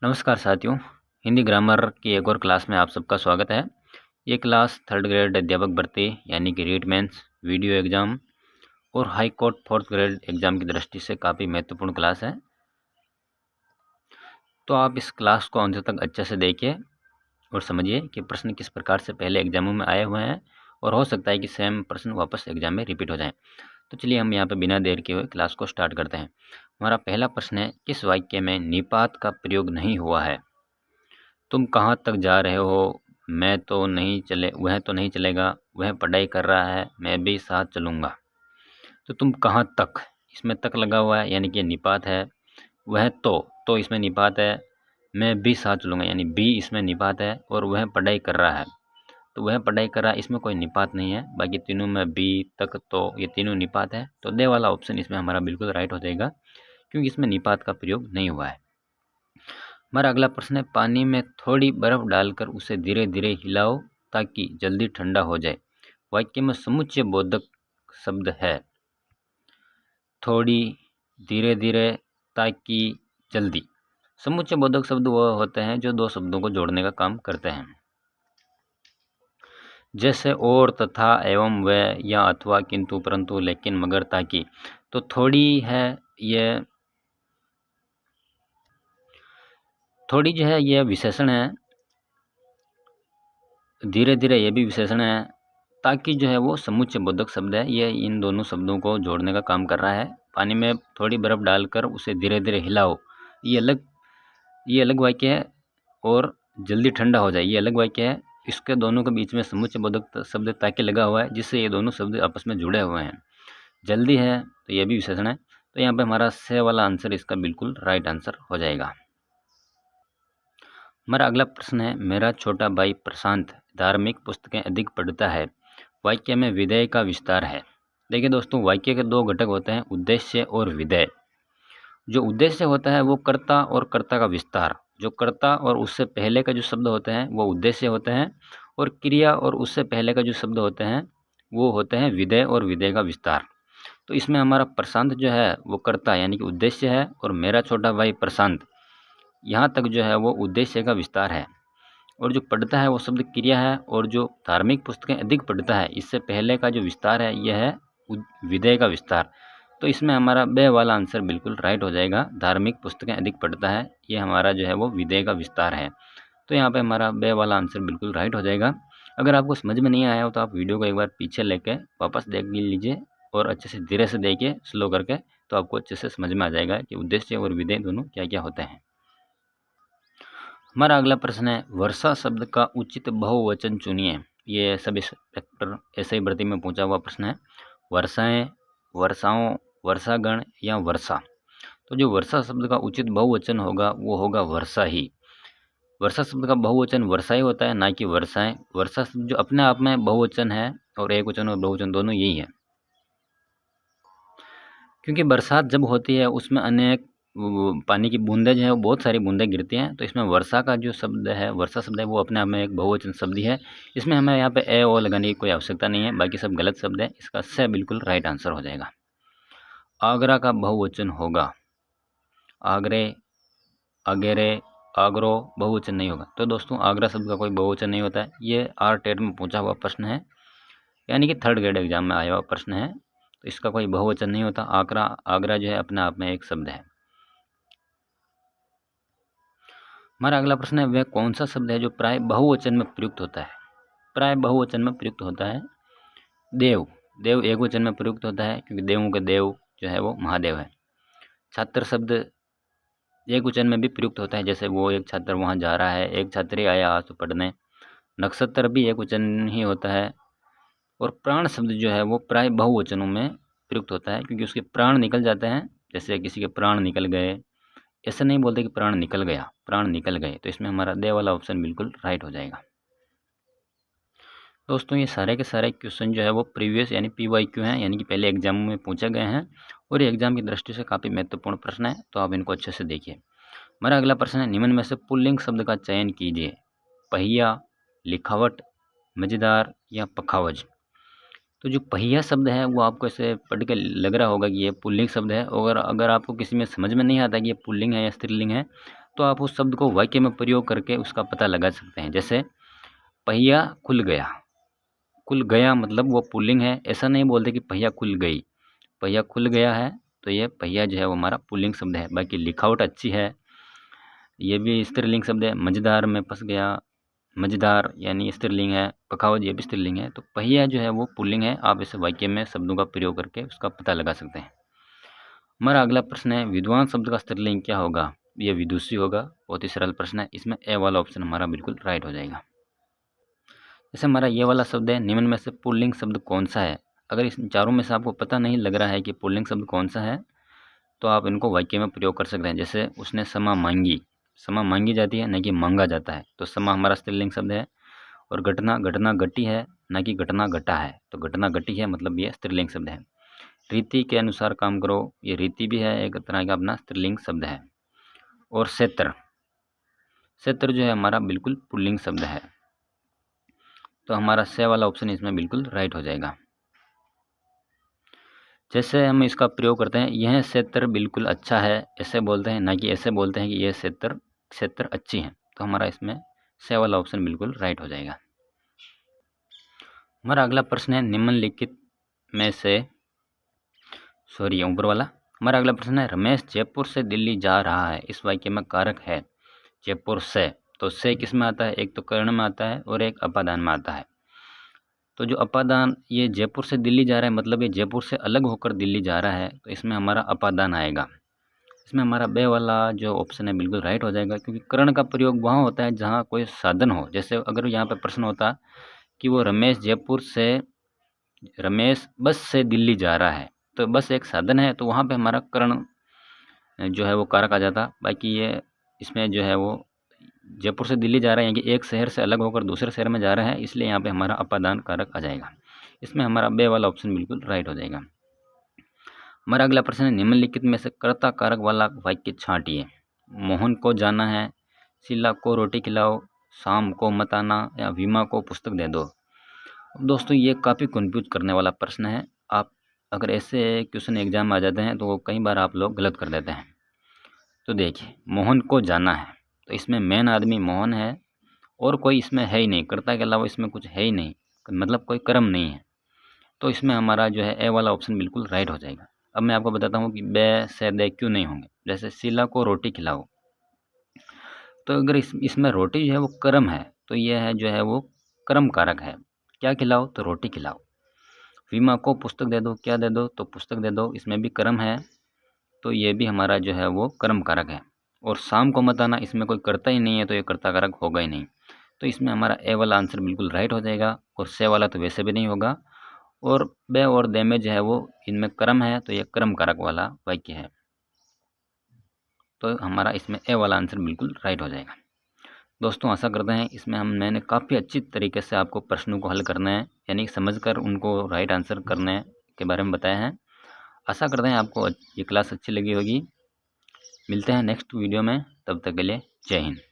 नमस्कार साथियों, हिंदी ग्रामर की एक और क्लास में आप सबका स्वागत है। ये क्लास थर्ड ग्रेड अध्यापक भर्ती यानी कि रीट मेंस, वीडियो एग्ज़ाम और high court fourth grade exam की दृष्टि से काफ़ी महत्वपूर्ण क्लास है। तो आप इस क्लास को अंत तक अच्छे से देखिए और समझिए कि प्रश्न किस प्रकार से पहले एग्जामों में आए हुए हैं और हो सकता है कि सेम प्रश्न वापस एग्जाम में रिपीट हो जाएँ। तो चलिए हम यहाँ पर बिना देर किए हुए क्लास को स्टार्ट करते हैं। हमारा पहला प्रश्न है, किस वाक्य में निपात का प्रयोग नहीं हुआ है? तुम कहाँ तक जा रहे हो? वह तो नहीं चलेगा, वह पढ़ाई कर रहा है, मैं भी साथ चलूँगा। तो तुम कहाँ तक, इसमें तक लगा हुआ है यानी कि निपात है। वह तो इसमें निपात है। मैं भी साथ चलूँगा यानी भी इसमें निपात है और वह पढ़ाई कर रहा है। तो वह पढ़ाई कर रहा है, इसमें कोई निपात नहीं है। बाकी तीनों में भी, तक, तो ये तीनों निपात है। तो दे वाला ऑप्शन इसमें हमारा बिल्कुल राइट हो जाएगा क्योंकि इसमें निपात का प्रयोग नहीं हुआ है। हमारा अगला प्रश्न है, पानी में थोड़ी बर्फ डालकर उसे धीरे धीरे हिलाओ ताकि जल्दी ठंडा हो जाए। वाक्य में समुच्चय बोधक शब्द है थोड़ी, धीरे धीरे, ताकि, जल्दी। समुच्चय बोधक शब्द वो होते हैं जो दो शब्दों को जोड़ने का काम करते हैं, जैसे और, तथा, एवं, व, या, अथवा, किंतु, परंतु, लेकिन, मगर, ताकि। तो थोड़ी है ये, थोड़ी जो है ये विशेषण है, धीरे धीरे ये भी विशेषण है, ताकि जो है वो समुच्चय बोधक शब्द है। ये इन दोनों शब्दों को जोड़ने का काम कर रहा है। पानी में थोड़ी बर्फ डालकर उसे धीरे धीरे हिलाओ, ये अलग वाक्य है। और जल्दी ठंडा हो जाए, ये अलग वाक्य है। इसके दोनों के बीच में समुच्चय बोधक शब्द ताकि लगा हुआ है, जिससे ये दोनों शब्द आपस में जुड़े हुए हैं। जल्दी है तो ये भी विशेषण है। तो यहाँ पे हमारा से वाला आंसर इसका बिल्कुल राइट आंसर हो जाएगा। हमारा अगला प्रश्न है, मेरा छोटा भाई प्रशांत धार्मिक पुस्तकें अधिक पढ़ता है। वाक्य में विधेय का विस्तार है। देखिए दोस्तों, वाक्य के दो घटक होते हैं, उद्देश्य और विधेय। जो उद्देश्य होता है वो कर्ता और कर्ता का विस्तार। जो कर्ता और उससे पहले का जो शब्द होते हैं वो उद्देश्य होते हैं, और क्रिया और उससे पहले का जो शब्द होते हैं वो होते हैं विधेय और विधेय का विस्तार। तो इसमें हमारा प्रशांत जो है वो कर्ता यानी कि उद्देश्य है, और मेरा छोटा भाई प्रशांत यहाँ तक जो है वो उद्देश्य का विस्तार है। और जो पढ़ता है वो शब्द क्रिया है, और जो धार्मिक पुस्तकें अधिक पढ़ता है इससे पहले का जो विस्तार है यह है विधेय का विस्तार। तो इसमें हमारा बे वाला आंसर बिल्कुल राइट हो जाएगा। धार्मिक पुस्तकें अधिक पढ़ता है, ये हमारा जो है वो विधेय का विस्तार है। तो यहाँ पे हमारा बे वाला आंसर बिल्कुल राइट हो जाएगा। अगर आपको समझ में नहीं आया हो तो आप वीडियो को एक बार पीछे लेके वापस देख लीजिए और अच्छे से धीरे से देखिए, स्लो करके, तो आपको अच्छे से समझ में आ जाएगा कि उद्देश्य और विधेय दोनों क्या क्या होते हैं। हमारा अगला प्रश्न है, वर्षा शब्द का उचित बहुवचन चुनिए। ये सब इंस्पेक्टर ऐसे ही भर्ती में पूछा हुआ प्रश्न है। वर्षाएं, वर्षाओं, वर्षागण या वर्षा। तो जो वर्षा शब्द का उचित बहुवचन होगा वो होगा वर्षा ही। वर्षा शब्द का बहुवचन वर्षा ही होता है, ना कि वर्षाएं। वर्षा शब्द जो अपने आप में बहुवचन है, और एक वचन और बहुवचन दोनों यही है, क्योंकि बरसात जब होती है उसमें अनेक पानी की बूंदें जो है वो बहुत सारी बूंदें गिरती हैं। तो इसमें वर्षा का जो शब्द है, वर्षा शब्द है, वो अपने आप में एक बहुवचन शब्द ही है। इसमें हमें यहाँ पे ए ओ लगाने की कोई आवश्यकता नहीं है, बाकी सब गलत शब्द है। इसका से बिल्कुल राइट आंसर हो जाएगा। आगरा का बहुवचन होगा आगरे, अगेरे, आगरो, बहुवचन नहीं होगा। तो दोस्तों, आगरा शब्द का कोई बहुवचन नहीं होता है। ये आर टेट में पूछा हुआ प्रश्न है, यानी कि थर्ड ग्रेड एग्जाम में आया हुआ प्रश्न है। तो इसका कोई बहुवचन नहीं होता। आगरा जो है अपने आप में एक शब्द है। हमारा अगला प्रश्न है, वह कौन सा शब्द है जो प्राय बहुवचन में प्रयुक्त होता है? प्राय बहुवचन में प्रयुक्त होता है देव। देव एक वचन में प्रयुक्त होता है, क्योंकि देवों के देव जो है वो महादेव है। छात्र शब्द एक वचन में भी प्रयुक्त होता है, जैसे वो एक छात्र वहाँ जा रहा है, एक छात्र ही आया आज तो पढ़ने। नक्षत्र भी एक वचन ही होता है। और प्राण शब्द जो है वो प्राय बहुवचनों में प्रयुक्त होता है, क्योंकि उसके प्राण निकल जाते हैं। जैसे किसी के प्राण निकल गए, ऐसे नहीं बोलते कि प्राण निकल गया, प्राण निकल गए। तो इसमें हमारा दे वाला ऑप्शन बिल्कुल राइट हो जाएगा। दोस्तों, ये सारे के सारे क्वेश्चन जो है वो प्रीवियस यानी PYQ हैं, यानी कि पहले एग्जाम में पूछे गए हैं, और ये एग्जाम की दृष्टि से काफ़ी महत्वपूर्ण प्रश्न है। तो आप इनको अच्छे से देखिए। हमारा अगला प्रश्न है, निम्न में से पुल्लिंग शब्द का चयन कीजिए। पहिया, लिखावट, मज़ेदार या पखावज। तो जो पहिया शब्द है वो आपको ऐसे पढ़ के लग रहा होगा कि ये पुल्लिंग शब्द है, और अगर आपको किसी में समझ में नहीं आता कि ये पुल्लिंग है या स्त्रीलिंग है, तो आप उस शब्द को वाक्य में प्रयोग करके उसका पता लगा सकते हैं। जैसे पहिया खुल गया, खुल गया मतलब वो पुल्लिंग है, ऐसा नहीं बोलते कि पहिया खुल गई। पहिया खुल गया है तो ये पहिया जो है वो हमारा पुल्लिंग शब्द है। बाकी लिखावट अच्छी है, ये भी स्त्रीलिंग शब्द है। मझधार में फंस गया, मझधार यानी स्त्रीलिंग है। पखावज ये भी स्त्रीलिंग है। तो पहिया जो है वो पुल्लिंग है। आप इसे वाक्य में शब्दों का प्रयोग करके उसका पता लगा सकते हैं। हमारा अगला प्रश्न है विद्वान शब्द का स्त्रीलिंग क्या होगा? ये विदुषी होगा। बहुत ही सरल प्रश्न है, इसमें ए वाला ऑप्शन हमारा बिल्कुल राइट हो जाएगा। जैसे हमारा ये वाला शब्द है, निम्न में से पुल्लिंग शब्द कौन सा है? अगर इस चारों में से आपको पता नहीं लग रहा है कि पुल्लिंग शब्द कौन सा है, तो आप इनको वाक्य में प्रयोग कर सकते हैं। जैसे उसने समा मांगी, समा मांगी जाती है न कि मांगा जाता है, तो समा हमारा स्त्रीलिंग शब्द है। और घटना, घटना घटी है न कि घटना घटा है, तो घटना घटी है मतलब ये स्त्रीलिंग शब्द है। रीति के अनुसार काम करो, ये रीति भी है, एक तरह का अपना स्त्रीलिंग शब्द है। और क्षेत्र, क्षेत्र जो है हमारा बिल्कुल पुल्लिंग शब्द है। तो हमारा से वाला ऑप्शन इसमें बिल्कुल राइट हो जाएगा। जैसे हम इसका प्रयोग करते हैं, यह क्षेत्र बिल्कुल अच्छा है, ऐसे बोलते हैं, ना कि ऐसे बोलते हैं कि यह क्षेत्र अच्छी है। तो हमारा इसमें से वाला ऑप्शन बिल्कुल राइट हो जाएगा। हमारा अगला प्रश्न है निम्नलिखित में से ऊपर वाला। हमारा अगला प्रश्न है रमेश जयपुर से दिल्ली जा रहा है, इस वाक्य में कारक है जयपुर से। तो से किस में आता है? एक तो कर्ण में आता है और एक अपादान में आता है। तो जो अपादान, ये जयपुर से दिल्ली जा रहा है मतलब ये जयपुर से अलग होकर दिल्ली जा रहा है, तो इसमें हमारा अपादान आएगा। इसमें हमारा बे वाला जो ऑप्शन है बिल्कुल राइट हो जाएगा, क्योंकि कर्ण का प्रयोग वहाँ होता है जहाँ कोई साधन हो। जैसे अगर यहाँ पे प्रश्न होता कि वो रमेश बस से दिल्ली जा रहा है, तो बस एक साधन है, तो वहाँ पे हमारा कर्ण जो है वो कारक आ जाता। बाकी ये इसमें जो है वो जयपुर से दिल्ली जा रहे हैं कि एक शहर से अलग होकर दूसरे शहर में जा रहे हैं, इसलिए यहाँ पे हमारा अपादान कारक आ जाएगा। इसमें हमारा बे वाला ऑप्शन बिल्कुल राइट हो जाएगा। हमारा अगला प्रश्न है निम्नलिखित में से कर्ता कारक वाला वाक्य छांटिए। मोहन को जाना है, शीला को रोटी खिलाओ, शाम को मत आना, या विमा को पुस्तक दे दो। दोस्तों ये काफ़ी कंफ्यूज करने वाला प्रश्न है। आप अगर ऐसे क्वेश्चन एग्जाम में आ जाते हैं तो वो कई बार आप लोग गलत कर देते हैं। तो देखिए, मोहन को जाना है, तो इसमें मेन आदमी मोहन है और कोई इसमें है ही नहीं, कर्ता के अलावा इसमें कुछ है ही नहीं, मतलब कोई कर्म नहीं है। तो इसमें हमारा जो है ए वाला ऑप्शन बिल्कुल राइट हो जाएगा। अब मैं आपको बताता हूँ कि बे से दे क्यों नहीं होंगे। जैसे शीला को रोटी खिलाओ, तो अगर इसमें रोटी जो है वो कर्म है, तो यह है जो है वो कर्म कारक है। क्या खिलाओ? तो रोटी खिलाओ। विमा को पुस्तक दे दो, क्या दे दो? तो पुस्तक दे दो, इसमें भी कर्म है, तो ये भी हमारा जो है वो कर्म कारक है। और शाम को मत आना, इसमें कोई करता ही नहीं है, तो ये कर्ता कारक होगा ही नहीं। तो इसमें हमारा ए वाला आंसर बिल्कुल राइट हो जाएगा। और से वाला तो वैसे भी नहीं होगा। और बे और दे में जो है वो इनमें कर्म है, तो ये कर्म कारक वाला वाक्य है। तो हमारा इसमें ए वाला आंसर बिल्कुल राइट हो जाएगा। दोस्तों आशा करते हैं इसमें मैंने काफ़ी अच्छी तरीके से आपको प्रश्नों को हल करना है, यानी समझकर उनको राइट आंसर करने के बारे में बताया है। आशा करते हैं आपको ये क्लास अच्छी लगी होगी। मिलते हैं नेक्स्ट वीडियो में, तब तक के लिए जय हिंद।